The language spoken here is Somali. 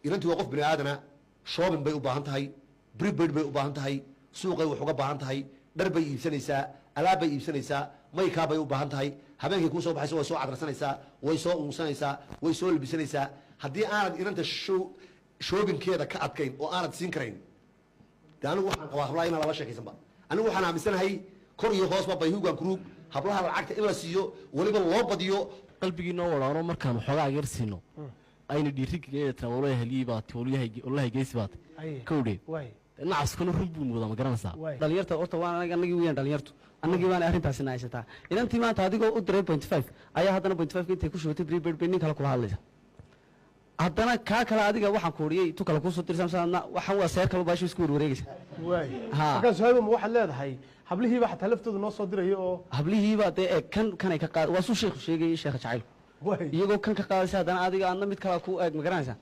inantii waa qof bini aadana shopping bay u baahan tahay prepaid bay u baahan tahay suuqay wax uga baahan tahay dhar bay iibsanaysaa alaab bay iibsanaysaa maykaa bay u baahan tahay habeenkii kuu soo baxaysa way soo cadrasanaysaa way soo uunsanaysaa way soo labisanaysaa haddii aanad inanta shoppingkeeda ka adkayn oo aanad siin karayn de anigu waxaan qabaa hablaha inaan lala sheekaysanba anigu waxaan aaminsanahay kor iyo hoosba bayhugan kuruug hablaha lacagta in la siiyo weliba loo badiyo qalbigii noo walaano markaan waxoogaa yar siino ayna dhiirigeliyeen walahi haliyay baad wallahi geesi baad kowdhe nacaskuna run buu wada ma garanaysaa dhalinyarta horta waan anagii weeyaan dhalinyartu anagii waan arrintaasi naaysataa inantii maanta adigoo u diray 0.5 ayaa haddana 0.5 intay ku shubatay prepaid bay nin kale kula hadlaysa haddana kaa kale adiga waxaan kuuriyey tu kale kusoo dirsan waxaan waa seer kale baashu isku warwareegaysa markaas hayba ma waxaad leedahay hablihiiba xataa laftooda noo soo diraya oo hablihiiba dee kanay ka qaad waa suu sheekhu sheegayay sheekha jacaylku iyagoo kan ka qaadaysa haddana adiga aadna mid kale ku eeg ma garanaysaa